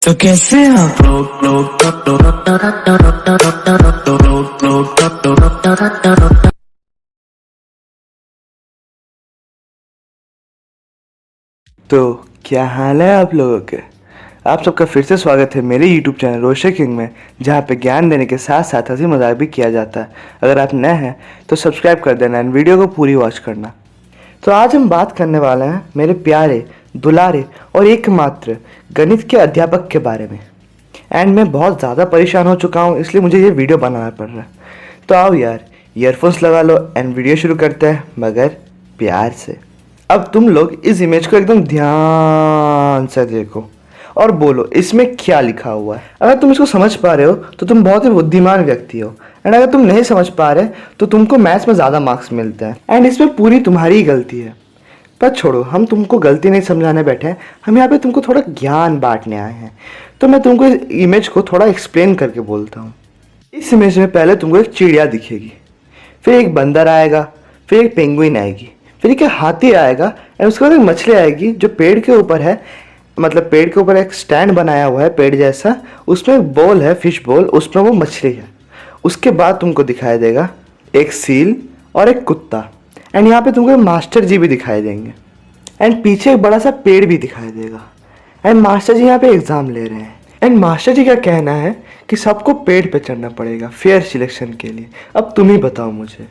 तो कैसे आप तो क्या हाल है आप लोगों के। आप सबका फिर से स्वागत है मेरे YouTube चैनल रोशे किंग में, जहाँ पे ज्ञान देने के साथ साथ हंसी मजाक भी किया जाता है। अगर आप नए हैं तो सब्सक्राइब कर देना एंड वीडियो को पूरी वॉच करना। तो आज हम बात करने वाले हैं मेरे प्यारे, दुलारे और एकमात्र गणित के अध्यापक के बारे में। एंड मैं बहुत ज़्यादा परेशान हो चुका हूँ, इसलिए मुझे ये वीडियो बनाना पड़ रहा है। तो आओ यार, ईयरफोन्स लगा लो एंड वीडियो शुरू करते हैं, मगर प्यार से। अब तुम लोग इस इमेज को एकदम ध्यान से देखो और बोलो इसमें क्या लिखा हुआ है। अगर तुम इसको समझ पा रहे हो तो तुम बहुत ही बुद्धिमान व्यक्ति हो, एंड अगर तुम नहीं समझ पा रहे तो तुमको मैथ्स में ज़्यादा मार्क्स मिलते हैं, एंड इसमें पूरी तुम्हारी ही गलती है। पर छोड़ो, हम तुमको गलती नहीं समझाने बैठे हैं, हम यहाँ पे तुमको थोड़ा ज्ञान बांटने आए हैं। तो मैं तुमको इस इमेज को थोड़ा एक्सप्लेन करके बोलता हूँ। इस इमेज में पहले तुमको एक चिड़िया दिखेगी, फिर एक बंदर आएगा, फिर एक पेंगुइन आएगी, फिर एक हाथी आएगा, एंड उसके बाद एक मछली आएगी जो पेड़ के ऊपर है। मतलब पेड़ के ऊपर एक स्टैंड बनाया हुआ है पेड़ जैसा, उसमें एक बॉल है, फिश बॉल, उसमें वो मछली है। उसके बाद तुमको दिखाई देगा एक सील और एक कुत्ता, एंड यहाँ पे तुमको मास्टर जी भी दिखाई देंगे, एंड पीछे एक बड़ा सा पेड़ भी दिखाई देगा। एंड मास्टर जी यहाँ पे एग्जाम ले रहे हैं, एंड मास्टर जी का कहना है कि सबको पेड़ पे चढ़ना पड़ेगा फेयर सिलेक्शन के लिए। अब तुम ही बताओ मुझे,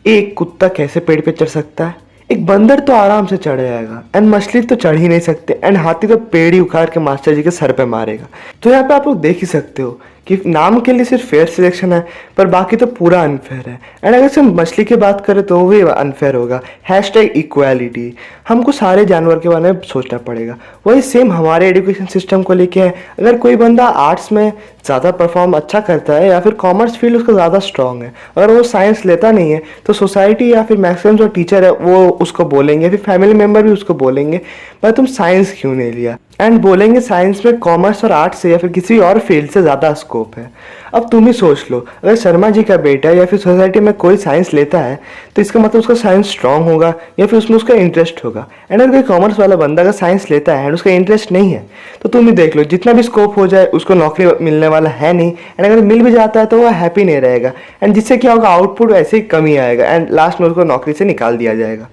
एक कुत्ता कैसे पेड़ पे चढ़ सकता है? एक बंदर तो आराम से चढ़ जाएगा, एंड मछली तो चढ़ ही नहीं सकते, एंड हाथी तो पेड़ ही उखाड़ के मास्टर जी के सर पे मारेगा। तो यहाँ पे आप लोग देख ही सकते हो कि नाम के लिए सिर्फ फेयर सिलेक्शन है, पर बाकी तो पूरा अनफेयर है। एंड अगर सिर्फ मछली की बात करें तो वो भी अनफेयर होगा। हैशटैग इक्वालिटी, हमको सारे जानवर के बारे में सोचना पड़ेगा। वही सेम हमारे एजुकेशन सिस्टम को लेके है। अगर कोई बंदा आर्ट्स में ज़्यादा परफॉर्म अच्छा करता है या फिर कॉमर्स फील्ड उसका ज़्यादा स्ट्रॉन्ग है, अगर वो साइंस लेता नहीं है तो सोसाइटी या फिर मैक्सिमम जो टीचर है वो उसको बोलेंगे, फिर फैमिली मेम्बर भी उसको बोलेंगे भाई तुम साइंस क्यों नहीं लिया, एंड बोलेंगे साइंस में कॉमर्स और आर्ट्स से या फिर किसी और फील्ड से ज़्यादा स्कोप है। अब तुम ही सोच लो, अगर शर्मा जी का बेटा या फिर सोसाइटी में कोई साइंस लेता है तो इसका मतलब उसका साइंस स्ट्रांग होगा या फिर उसमें उसका इंटरेस्ट होगा। एंड अगर कोई कॉमर्स वाला बंदा अगर साइंस लेता है एंड उसका इंटरेस्ट नहीं है तो तुम ही देख लो, जितना भी स्कोप हो जाए उसको नौकरी मिलने वाला है नहीं, एंड अगर मिल भी जाता है तो वह हैप्पी नहीं रहेगा, एंड जिससे क्या होगा, आउटपुट वैसे ही कम ही आएगा, एंड लास्ट में उसको नौकरी से निकाल दिया जाएगा।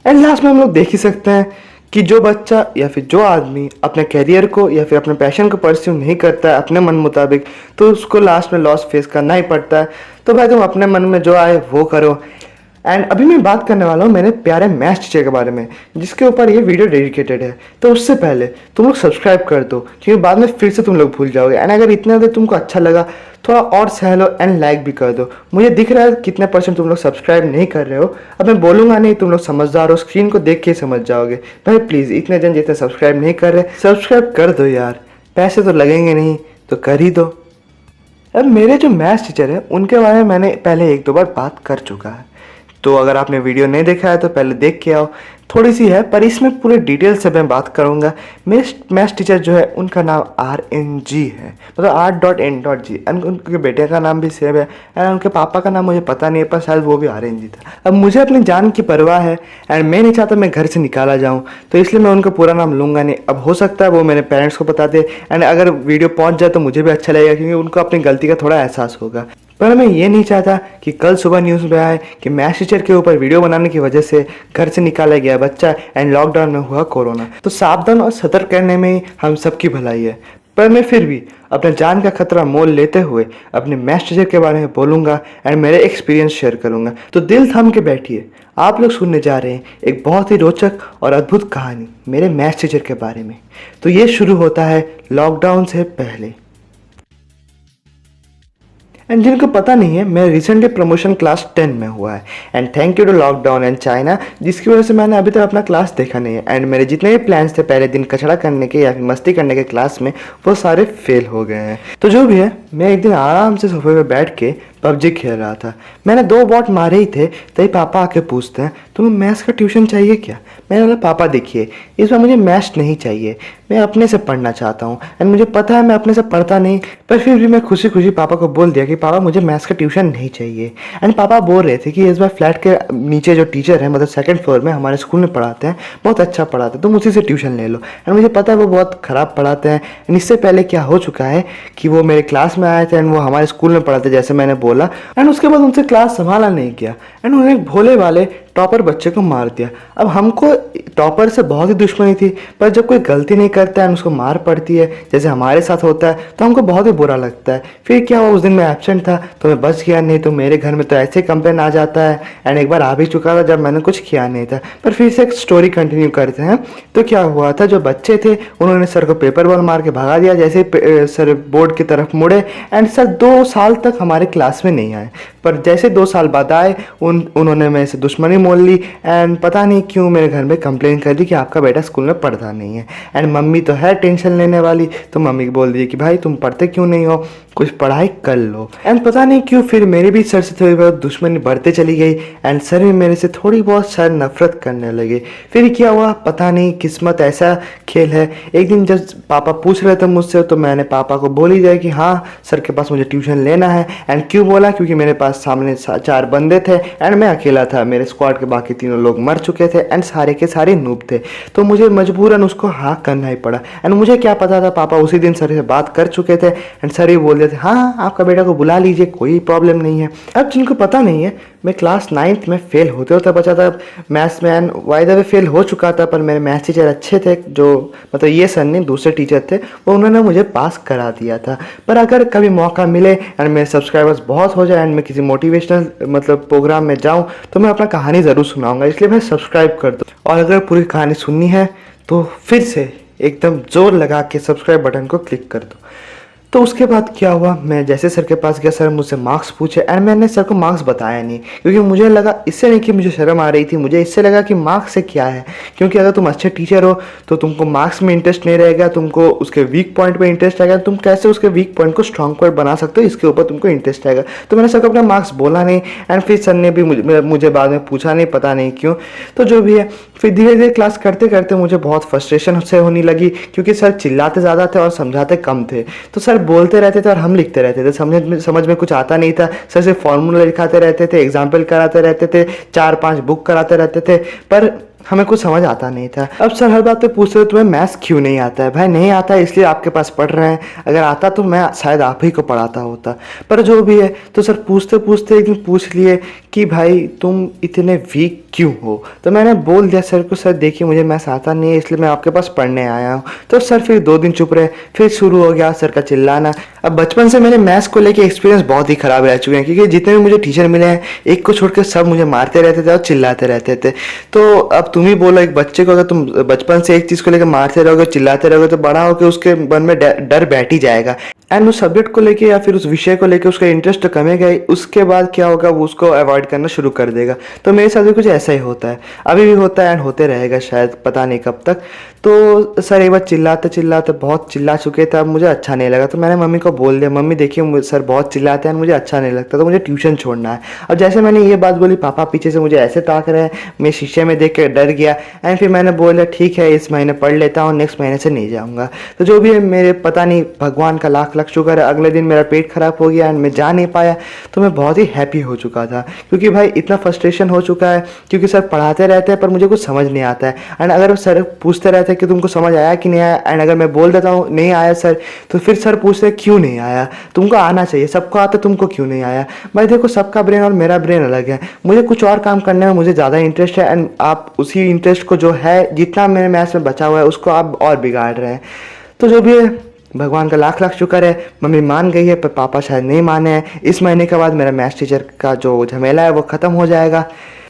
एंड लास्ट में हम लोग देख ही सकते हैं कि जो बच्चा या फिर जो आदमी अपने करियर को या फिर अपने पैशन को परस्यू नहीं करता है अपने मन मुताबिक, तो उसको लास्ट में लॉस फेस करना ही पड़ता है। तो भाई तुम अपने मन में जो आए वो करो। एंड अभी मैं बात करने वाला हूँ मेरे प्यारे मैथ्स टीचर के बारे में, जिसके ऊपर ये वीडियो डेडिकेटेड है। तो उससे पहले तुम लोग सब्सक्राइब कर दो, क्योंकि बाद में फिर से तुम लोग भूल जाओगे। एंड अगर इतना देर तुमको अच्छा लगा थोड़ा और सह लो एंड लाइक भी कर दो। मुझे दिख रहा है कितने % तुम लोग सब्सक्राइब नहीं कर रहे हो। अब मैं बोलूँगा नहीं, तुम लोग समझदार हो, स्क्रीन को देख के समझ जाओगे। भाई प्लीज़, इतने जन जितने सब्सक्राइब नहीं कर रहे सब्सक्राइब कर दो यार, पैसे तो लगेंगे नहीं तो कर ही दो। अब मेरे जो मैथ्स टीचर है उनके बारे में मैंने पहले 1-2 बार बात कर चुका है, तो अगर आपने वीडियो नहीं देखा है तो पहले देख के आओ। थोड़ी सी है पर इसमें पूरे डिटेल से मैं बात करूंगा। मेरे मैथ्स टीचर जो है उनका नाम RNG है, मतलब R.N.G, एंड उनके बेटे का नाम भी सेम है, एंड उनके पापा का नाम मुझे पता नहीं है, पर शायद वो भी RNG था। अब मुझे अपनी जान की परवाह है एंड मैं नहीं चाहता मैं घर से निकाला जाऊँ, तो इसलिए मैं उनका पूरा नाम लूँगा नहीं। अब हो सकता है वो मेरे पेरेंट्स को बता दे, एंड अगर वीडियो पहुँच जाए तो मुझे भी अच्छा लगेगा, क्योंकि उनको अपनी गलती का थोड़ा एहसास होगा। पर मैं ये नहीं चाहता कि कल सुबह न्यूज़ में आए कि मैथ्स टीचर के ऊपर वीडियो बनाने की वजह से घर से निकाला गया बच्चा एंड लॉकडाउन में हुआ कोरोना। तो सावधान और सतर्क करने में ही हम सबकी भलाई है। पर मैं फिर भी अपने जान का खतरा मोल लेते हुए अपने मैथ्स टीचर के बारे में बोलूँगा एंड मेरे एक्सपीरियंस शेयर करूँगा। तो दिल थाम के बैठिए, आप लोग सुनने जा रहे हैं एक बहुत ही रोचक और अद्भुत कहानी मेरे मैथ्स टीचर के बारे में। तो ये शुरू होता है लॉकडाउन से पहले। एंड जिनको पता नहीं है, मैं रिसेंटली प्रमोशन क्लास 10 में हुआ है, and thank you to lockdown and China, जिसकी वजह से मैंने अभी तक अपना क्लास देखा नहीं है। एंड मेरे जितने भी प्लान्स थे पहले दिन कचड़ा करने के या फिर मस्ती करने के क्लास में, वो सारे फेल हो गए हैं। तो जो भी है, मैं एक दिन आराम से सोफे पे बैठ के पबजी खेल रहा था। मैंने 2 बॉट मारे ही थे, तभी पापा आके पूछते हैं तुम्हें मैथ्स का ट्यूशन चाहिए क्या। मैंने बोला पापा देखिए इस बार मुझे मैथ्स नहीं चाहिए, मैं अपने से पढ़ना चाहता हूँ एंड मुझे पता है मैं अपने से पढ़ता नहीं, पर फिर भी मैं खुशी खुशी पापा को बोल दिया कि पापा मुझे मैथ्स का ट्यूशन नहीं चाहिए। एंड पापा बोल रहे थे कि इस बार फ्लैट के नीचे जो टीचर है मतलब सेकंड फ्लोर में हमारे स्कूल में पढ़ाते हैं, बहुत अच्छा पढ़ाते हैं, तुम उसी से ट्यूशन ले लो। एंड मुझे पता है वो बहुत ख़राब पढ़ाते हैं। एंड इससे पहले क्या हो चुका है कि वो मेरे क्लास में आए थे एंड वो हमारे स्कूल में पढ़ाते जैसे मैंने बोला, एंड उसके बाद उनसे क्लास संभाला नहीं किया एंड उन्होंने एक भोले वाले टॉपर बच्चे को मार दिया। अब हमको टॉपर से बहुत ही दुश्मनी थी, पर जब कोई गलती नहीं करता है उसको मार पड़ती है जैसे हमारे साथ होता है तो हमको बहुत ही बुरा लगता है। फिर क्या हुआ उस दिन मैं एब्सेंट था तो मैं बच गया, नहीं तो मेरे घर में तो ऐसे कंप्लेन आ जाता है। एंड एक बार आ भी चुका था जब मैंने कुछ किया नहीं था। पर फिर से एक स्टोरी कंटिन्यू करते हैं। तो क्या हुआ था, जो बच्चे थे उन्होंने सर को पेपर बॉल मार के भगा दिया। जैसे ही सर बोर्ड की तरफ मुड़े एंड सर 2 साल तक हमारे क्लास में नहीं आए, पर जैसे 2 साल बाद आए उन्होंने मेरे से दुश्मनी मोल ली एंड पता नहीं क्यों मेरे घर में कंप्लेन कर दी कि आपका बेटा स्कूल में पढ़ता नहीं है। एंड मम्मी तो है टेंशन लेने वाली, तो मम्मी बोल दी कि भाई तुम पढ़ते क्यों नहीं हो, कुछ पढ़ाई कर लो। एंड पता नहीं क्यों फिर मेरे भी सर से थोड़ी बहुत दुश्मनी बढ़ते चली गई एंड सर भी मेरे से थोड़ी बहुत सर नफरत करने लगे। फिर क्या हुआ पता नहीं, किस्मत ऐसा खेल है। एक दिन जब पापा पूछ रहे थे मुझसे तो मैंने पापा को बोल ही दिया कि हाँ सर के पास मुझे ट्यूशन लेना है। एंड क्यों बोला, क्योंकि मेरे पास सामने 4 बंदे थे एंड मैं अकेला था, मेरे स्क्वाड के बाकी 3 लोग मर चुके थे एंड सारे के सारे नूब थे, तो मुझे मजबूरन उसको हाँ करना ही पड़ा। एंड मुझे क्या पता था, पापा उसी दिन सर से बात कर चुके थे एंड सर ही बोल देते हाँ आपका बेटा को बुला लीजिए, कोई प्रॉब्लम नहीं है। अब जिनको पता नहीं है, मैं क्लास 9th में फेल होते होते बचा था मैथ्स में and why the way fail हो चुका था, पर मेरे मैथ्स टीचर अच्छे थे, जो मतलब ये सर नहीं दूसरे टीचर थे, वो उन्होंने मुझे पास करा दिया था। पर अगर कभी मौका मिले एंड मेरे सब्सक्राइबर्स बहुत हो जाए एंड मैं किसी मोटिवेशनल मतलब प्रोग्राम में जाऊँ तो मैं अपना कहानी ज़रूर सुनाऊंगा, इसलिए भाई सब्सक्राइब कर दो। और अगर पूरी कहानी सुननी है तो फिर से एकदम जोर लगा के सब्सक्राइब बटन को क्लिक कर दो। तो उसके बाद क्या हुआ, मैं जैसे सर के पास गया, सर मुझसे मार्क्स पूछे एंड मैंने सर को मार्क्स बताया नहीं, क्योंकि मुझे लगा इससे नहीं कि मुझे शर्म आ रही थी, मुझे इससे लगा कि मार्क्स से क्या है। क्योंकि अगर तुम अच्छे टीचर हो तो तुमको मार्क्स में इंटरेस्ट नहीं रहेगा, तुमको उसके वीक पॉइंट पे इंटरेस्ट आएगा, तुम कैसे उसके वीक पॉइंट को स्ट्रॉन्ग पॉइंट बना सकते हो इसके ऊपर तुमको इंटरेस्ट आएगा। तो मैंने सर को अपना मार्क्स बोला नहीं एंड फिर सर ने भी मुझे बाद में पूछा नहीं, पता नहीं क्यों। तो जो भी है, फिर धीरे धीरे क्लास करते करते मुझे बहुत फ्रस्ट्रेशन से होने लगी, क्योंकि सर चिल्लाते ज़्यादा थे और समझाते कम थे। तो सर बोलते रहते थे और हम लिखते रहते थे, समझ में कुछ आता नहीं था। सर से फॉर्मूला लिखाते रहते थे, एग्जाम्पल कराते रहते थे, 4-5 बुक कराते रहते थे, पर हमें कुछ समझ आता नहीं था। अब सर हर बात पे पूछते थे तुम्हें मैथ्स क्यों नहीं आता है। भाई नहीं आता है इसलिए आपके पास पढ़ रहे हैं, अगर आता तो मैं शायद आप ही को पढ़ाता होता। पर जो भी है, तो सर पूछते पूछते एक दिन पूछ लिए कि भाई तुम इतने वीक क्यों हो। तो मैंने बोल दिया सर को, सर देखिए मुझे मैथ्स आता नहीं है इसलिए मैं आपके पास पढ़ने आया हूँ। तो सर फिर 2 दिन चुप रहे, फिर शुरू हो गया सर का चिल्लाना। अब बचपन से मेरे मैथ्स को लेके एक्सपीरियंस बहुत ही खराब रह चुके हैं, क्योंकि जितने भी मुझे टीचर मिले हैं एक को छोड़कर सब मुझे मारते रहते थे और चिल्लाते रहते थे। तो अब तुम ही बोलो, एक बच्चे को अगर तुम बचपन से एक चीज़ को लेकर मारते रहोगे, चिल्लाते रहोगे, तो बड़ा होकर उसके मन में डर बैठ ही जाएगा एंड उस सब्जेक्ट को लेके या फिर उस विषय को लेके उसका इंटरेस्ट तो कमेगा ही। उसके बाद क्या होगा, वो उसको अवॉइड करना शुरू कर देगा। तो मेरे साथ भी कुछ ऐसा ही होता है, अभी भी होता है एंड होते रहेगा शायद, पता नहीं कब तक। तो सर एक बार चिल्लाते चिल्लाते बहुत चिल्ला चुके थे, अब मुझे अच्छा नहीं लगा। तो मैंने मम्मी को बोल दिया, मम्मी देखिए सर बहुत चिल्लाते हैं, मुझे अच्छा नहीं लगता, तो मुझे ट्यूशन छोड़ना है। अब जैसे मैंने ये बात बोली, पापा पीछे से मुझे ऐसे ताक रहे हैं, मैं शीशे में देख के डर गया एंड फिर मैंने बोला ठीक है इस महीने पढ़ लेता हूँ, नेक्स्ट महीने से नहीं जाऊँगा। तो जो भी है, मेरे पता नहीं भगवान का लाख लाख शुक्र है, अगले दिन मेरा पेट खराब हो गया एंड मैं जा नहीं पाया। तो मैं बहुत ही हैप्पी हो चुका था, क्योंकि भाई इतना फ्रस्ट्रेशन हो चुका है, क्योंकि सर पढ़ाते रहते हैं पर मुझे कुछ समझ नहीं आता है। एंड अगर सर पूछते रहते हैं कि तुमको समझ आया कि नहीं आया, एंड अगर मैं बोल देता हूँ नहीं आया सर, तो फिर सर पूछते हैं क्यों नहीं आया, तुमको आना चाहिए, सबको आता, तुमको क्यों नहीं आया। भाई देखो सबका ब्रेन और मेरा ब्रेन अलग है, मुझे कुछ और काम करने में मुझे ज़्यादा इंटरेस्ट है एंड आप उसी इंटरेस्ट को जो है जितना मेरे मैथ्स में बचा हुआ है उसको आप और बिगाड़ रहे हैं। तो जो भी है, भगवान का लाख लाख शुक्र है, मम्मी मान गई है पर पापा शायद नहीं माने हैं। इस महीने के बाद मेरा मैथ्स टीचर का जो झमेला है वो ख़त्म हो जाएगा।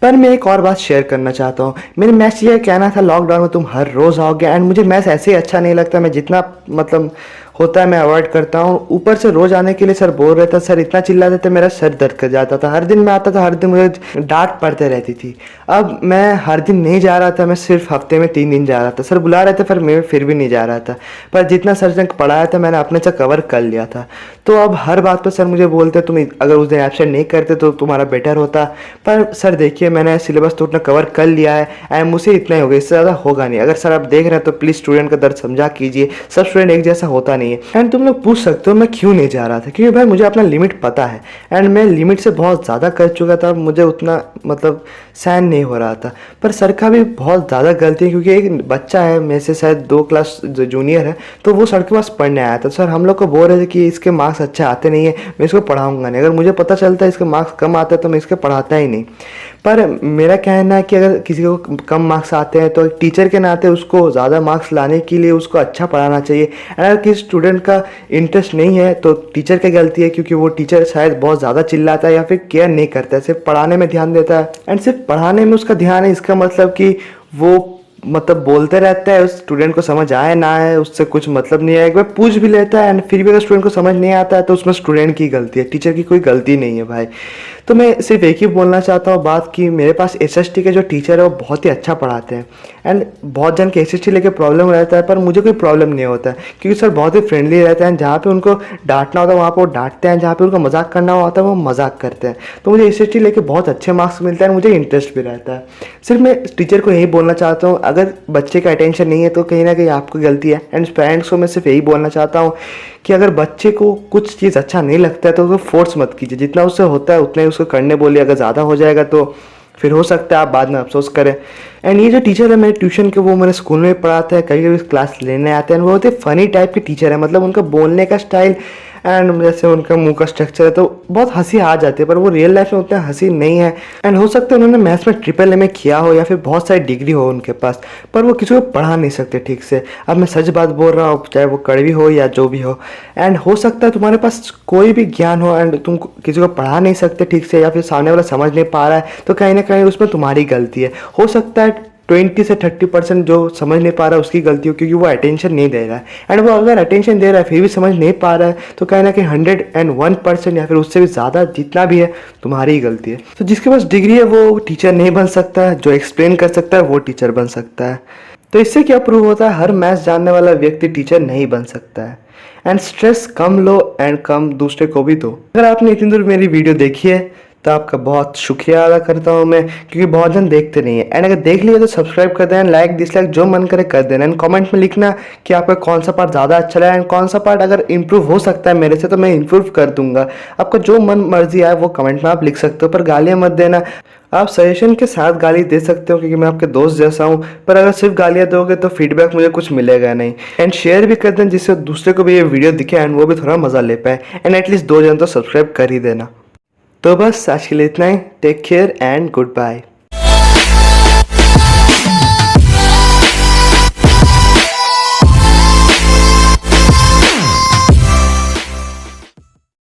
पर मैं एक और बात शेयर करना चाहता हूँ। मेरे मैथ्स टीचर कहना था लॉकडाउन में तुम हर रोज़ आओगे एंड मुझे मैथ्स ऐसे ही अच्छा नहीं लगता, मैं जितना मतलब होता है मैं अवॉइड करता हूँ। ऊपर से रोज आने के लिए सर बोल रहे थे, सर इतना चिल्लाते थे मेरा सर दर्द कर जाता था। हर दिन मैं आता था, हर दिन मुझे डांट पड़ते रहती थी। अब मैं हर दिन नहीं जा रहा था, मैं सिर्फ हफ्ते में 3 दिन जा रहा था। सर बुला रहे थे पर मैं फिर भी नहीं जा रहा था। पर जितना सर ने पढ़ाया था मैंने अपने से कवर कर लिया था। तो अब हर बात पर सर मुझे बोलते तुम अगर उस दिन एब्सेंट नहीं करते तो तुम्हारा बेटर होता। पर सर देखिए मैंने सिलेबस तो उतना कवर कर लिया है एंड मुझसे इतना ही हो गया, इससे ज़्यादा होगा नहीं। अगर सर आप देख रहे हैं तो प्लीज़ स्टूडेंट का दर्द समझा कीजिए। सब स्टूडेंट एक जैसा होता नहीं है। एंड तुम लोग पूछ सकते हो मैं क्यों नहीं जा रहा था, क्योंकि भाई मुझे अपना लिमिट पता है एंड मैं लिमिट से बहुत ज़्यादा कर चुका था। मुझे उतना मतलब सहन नहीं हो रहा था। पर सर का भी बहुत ज़्यादा गलती है, क्योंकि एक बच्चा है मेरे से शायद 2 क्लास जो जूनियर है, तो वो सर के पास पढ़ने आया था। सर हम लोग को बोल रहे थे कि इसके मार्क्स अच्छे आते नहीं है, मैं इसको पढ़ाऊंगा नहीं। अगर मुझे पता चलता है इसके मार्क्स कम आते हैं तो मैं इसके पढ़ाता ही नहीं। पर मेरा कहना है कि अगर किसी को कम मार्क्स आते हैं तो एक टीचर के नाते उसको ज़्यादा मार्क्स लाने के लिए उसको अच्छा पढ़ाना चाहिए। अगर किसी स्टूडेंट का इंटरेस्ट नहीं है तो टीचर की गलती है, क्योंकि वो टीचर शायद बहुत ज़्यादा चिल्लाता है या फिर केयर नहीं करता है, सिर्फ पढ़ाने में ध्यान देता है। एंड सिर्फ पढ़ाने में उसका ध्यान है, इसका मतलब कि वो मतलब बोलते रहता है, उस स्टूडेंट को समझ आए ना आए उससे कुछ मतलब नहीं है। एक बार पूछ भी लेता है एंड फिर भी अगर स्टूडेंट को समझ नहीं आता है तो उसमें स्टूडेंट की गलती है, टीचर की कोई गलती नहीं है भाई। तो मैं सिर्फ एक ही बोलना चाहता हूँ बात कि मेरे पास एसएसटी के जो टीचर है वो बहुत ही अच्छा पढ़ाते हैं। एंड बहुत जन के एसएसटी लेके प्रॉब्लम रहता है पर मुझे कोई प्रॉब्लम नहीं होता है, क्योंकि सर बहुत ही फ्रेंडली रहते हैं। जहाँ पे उनको डांटना होता है वहाँ पर वो डांटते हैं, जहाँ पे उनको मजाक करना होता है वो मजाक करते हैं। तो मुझे एसएसटी लेके बहुत अच्छे मार्क्स मिलते हैं, मुझे इंटरेस्ट भी रहता है। सिर्फ मैं टीचर को यही बोलना चाहता हूँ, अगर बच्चे का अटेंशन नहीं है तो कहीं ना कहीं आपकी गलती है। एंड पेरेंट्स को मैं सिर्फ यही बोलना चाहता हूँ कि अगर बच्चे को कुछ चीज़ अच्छा नहीं लगता है तो उसको फोर्स मत कीजिए, जितना उससे होता है उतना ही उसको करने बोलिए। अगर ज़्यादा हो जाएगा तो फिर हो सकता है आप बाद में अफसोस करें। एंड ये जो टीचर है मेरे ट्यूशन के, वो मेरे स्कूल में पढ़ाते हैं, कभी कभी क्लास लेने आते हैं। वो बहुत ही फनी टाइप के टीचर है, मतलब उनका बोलने का स्टाइल एंड जैसे उनका मुंह का स्ट्रक्चर है तो बहुत हंसी आ जाती है, पर वो रियल लाइफ में उतना हंसी नहीं है। एंड हो सकता है उन्होंने मैथ्स में ट्रिपल MA किया हो या फिर बहुत सारी डिग्री हो उनके पास, पर वो किसी को पढ़ा नहीं सकते ठीक से। अब मैं सच बात बोल रहा हूँ, चाहे वो कड़वी हो या जो भी हो। एंड हो सकता है तुम्हारे पास कोई भी ज्ञान हो एंड तुम किसी को पढ़ा नहीं सकते ठीक से, या फिर सामने वाला समझ नहीं पा रहा है, तो कहीं ना कहीं उसमें तुम्हारी गलती है। हो सकता है 20 से 30% जो समझ नहीं पा रहा है उसकी गलती हो, क्योंकि वो अटेंशन नहीं दे रहा है। एंड वो अगर अटेंशन दे रहा है फिर भी समझ नहीं पा रहा है तो कहीं ना कहीं 101% या फिर उससे भी ज़्यादा जितना भी है तुम्हारी ही गलती है। तो जिसके पास डिग्री है वो टीचर नहीं बन सकता, जो एक्सप्लेन कर सकता है वो टीचर बन सकता है। तो इससे क्या प्रूव होता है, हर मैथ्स जानने वाला व्यक्ति टीचर नहीं बन सकता है। And stress come low and come दूसरे को भी दो। अगर आपने इतनी दूर मेरी वीडियो देखी है तो आपका बहुत शुक्रिया अदा करता हूँ मैं, क्योंकि बहुत जन देखते नहीं है। एंड अगर देख लिया तो सब्सक्राइब कर देना, लाइक डिसलाइक जो मन करे कर देना। एंड कमेंट में लिखना कि आपका कौन सा पार्ट ज़्यादा अच्छा लगा एंड कौन सा पार्ट अगर इम्प्रूव हो सकता है मेरे से तो मैं इम्प्रूव कर दूंगा। आपका जो मन मर्जी आए वो कमेंट में आप लिख सकते हो, पर गालियाँ मत देना। आप सजेशन के साथ गाली दे सकते हो क्योंकि मैं आपके दोस्त जैसा हूँ, पर अगर सिर्फ गालियाँ दोगे तो फीडबैक मुझे कुछ मिलेगा नहीं। एंड शेयर भी कर दें जिससे दूसरे को भी ये वीडियो दिखे एंड वो भी थोड़ा मज़ा ले पाए। एंड एटलीस्ट 2 जन तो सब्सक्राइब कर ही देना। तो बस आज के लिए इतना ही। Take care and good bye.